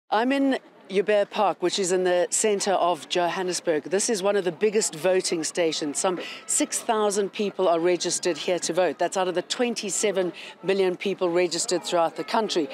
I'm in Joubert Park, which is in the centre of Johannesburg. This is one of the biggest voting stations. Some 6,000 people are registered here to vote. That's out of the 27 million people registered throughout the country.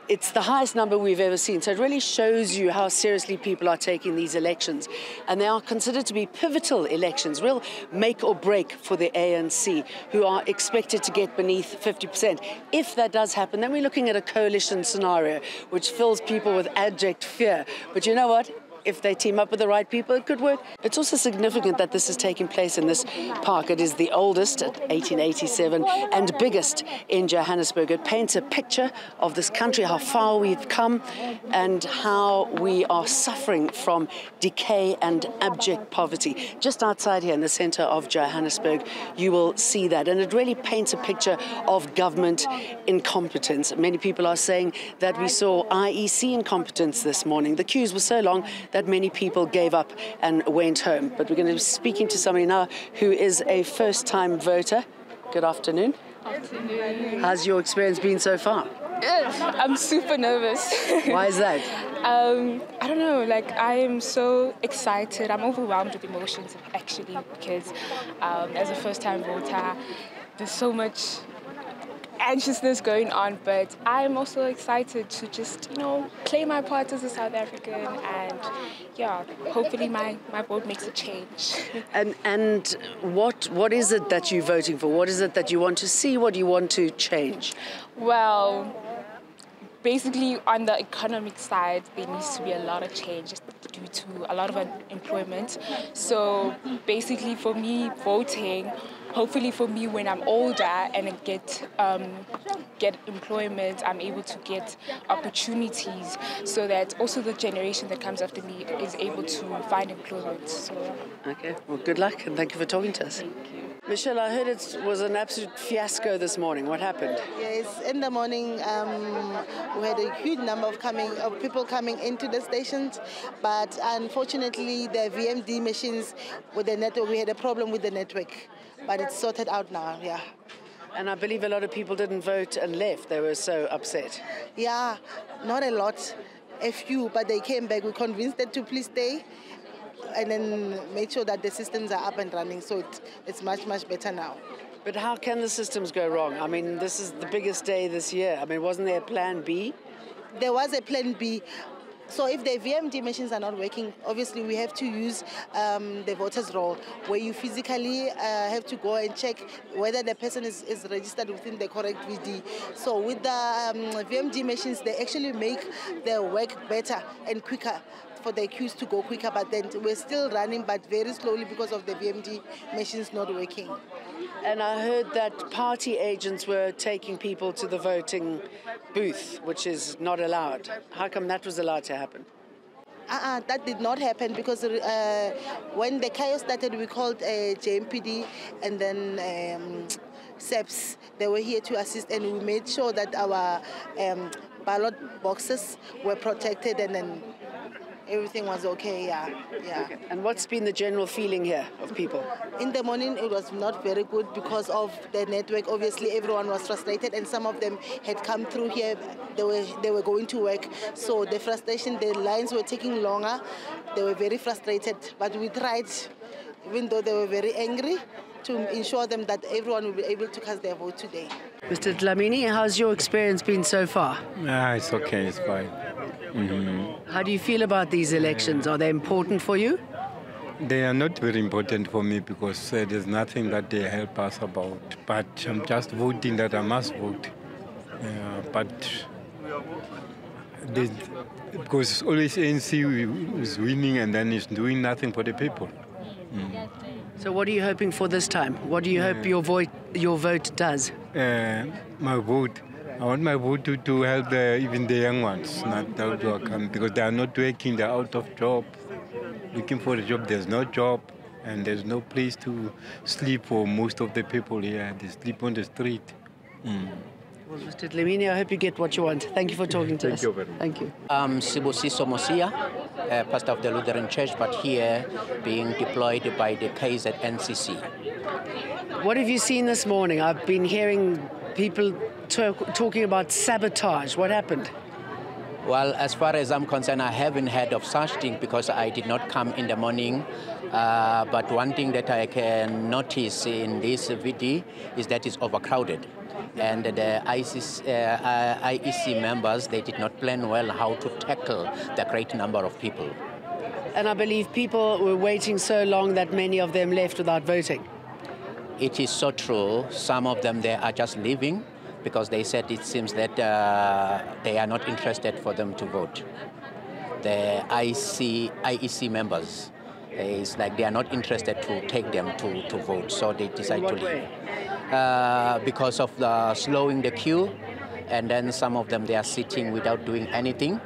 It's the highest number we've ever seen, so it really shows you how seriously people are taking these elections. And they are considered to be pivotal elections, real make or break for the ANC, who are expected to get beneath 50%. If that does happen, then we're looking at a coalition scenario, which fills people with abject fear. But you know what? If they team up with the right people, it could work. It's also significant that this is taking place in this park. It is the oldest at 1887 and biggest in Johannesburg. It paints a picture of this country, how far we've come and how we are suffering from decay and abject poverty. Just outside here in the center of Johannesburg, you will see that. And it really paints a picture of government incompetence. Many people are saying that we saw IEC incompetence this morning. The queues were so long that many people gave up and went home. But we're going to be speaking to somebody now who is a first-time voter. Good afternoon. Afternoon. How's your experience been so far? I'm super nervous. Why is that? I don't know, I am so excited. I'm overwhelmed with emotions, actually, because as a first-time voter, there's so much anxiousness going on, but I'm also excited to just, play my part as a South African and, hopefully my vote makes a change. And what is it that you're voting for? What is it that you want to see? What do you want to change? Well, basically on the economic side, there needs to be a lot of change due to a lot of unemployment. So basically for me, voting, hopefully for me when I'm older and get employment, I'm able to get opportunities so that also the generation that comes after me is able to find employment. So. Okay, well, good luck and thank you for talking to us. Thank you. Michelle, I heard it was an absolute fiasco this morning. What happened? Yes, in the morning we had a huge number of people coming into the stations, but unfortunately the VMD machines with the network, we had a problem with the network, but it's sorted out now, yeah. And I believe a lot of people didn't vote and left. They were so upset. Yeah, not a lot, a few, but they came back. We convinced them to please stay and then made sure that the systems are up and running, so it's much, much better now. But how can the systems go wrong? I mean, this is the biggest day this year. I mean, wasn't there a plan B? There was a plan B. So if the VMD machines are not working, obviously we have to use the voter's roll, where you physically have to go and check whether the person is registered within the correct VD. So with the VMD machines, they actually make their work better and quicker for the queues to go quicker, but then we're still running, but very slowly because of the VMD machines not working. And I heard that party agents were taking people to the voting booth, which is not allowed. How come that was allowed to happen? That did not happen because when the chaos started, we called JMPD and then SEPs. They were here to assist, and we made sure that our ballot boxes were protected, and then everything was okay, yeah. Okay. And what's been the general feeling here of people? In the morning, it was not very good because of the network. Obviously, everyone was frustrated, and some of them had come through here. They were going to work. So the frustration, the lines were taking longer. They were very frustrated. But we tried, even though they were very angry, to ensure them that everyone will be able to cast their vote today. Mr. Dlamini, how's your experience been so far? It's okay, it's fine. Mm-hmm. How do you feel about these elections? Are they important for you? They are not very important for me because there's nothing that they help us about. But I'm just voting that I must vote. But because always ANC is winning and then it's doing nothing for the people. Mm. So what are you hoping for this time? What do you hope your vote does? My vote. I want my vote to help even the young ones, not those who are coming, because they are not working, they're out of job. Looking for a job, there's no job, and there's no place to sleep for most of the people here. They sleep on the street. Mm. Well, Mr. Dlamini, I hope you get what you want. Thank you for talking to us. Thank you very much. Thank you. I'm Sibusiso Mosia, pastor of the Lutheran Church, but here being deployed by the KZNCC. What have you seen this morning? I've been hearing people talking about sabotage. What happened? Well, as far as I'm concerned, I haven't heard of such thing because I did not come in the morning. But one thing that I can notice in this VD is that it's overcrowded. And the IEC members, they did not plan well how to tackle the great number of people. And I believe people were waiting so long that many of them left without voting. It is so true. Some of them, they are just leaving because they said it seems that they are not interested for them to vote. The IEC members, it's like they are not interested to take them to vote, so they decide to leave. Because of the slowing the queue, and then some of them, they are sitting without doing anything.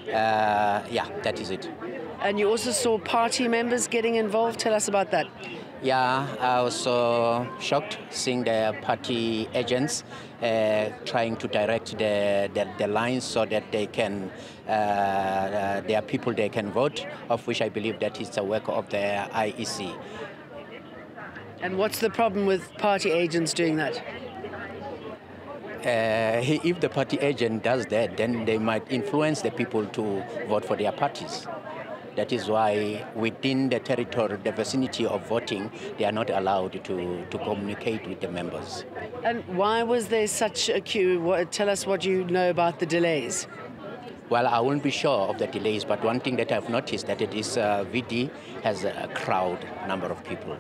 Yeah, that is it. And you also saw party members getting involved. Tell us about that. Yeah, I was so shocked seeing the party agents trying to direct the lines so that they can, their people, they can vote, of which I believe that is the work of the IEC. And what's the problem with party agents doing that? If the party agent does that, then they might influence the people to vote for their parties. That is why within the territory, the vicinity of voting, they are not allowed to communicate with the members. And why was there such a queue? Tell us what you know about the delays. Well, I won't be sure of the delays, but one thing that I've noticed that this VD has a crowd number of people.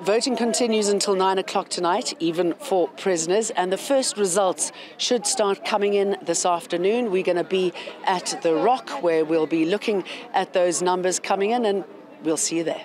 Voting continues until 9 o'clock tonight, even for prisoners, and the first results should start coming in this afternoon. We're going to be at the Rock, where we'll be looking at those numbers coming in, and we'll see you there.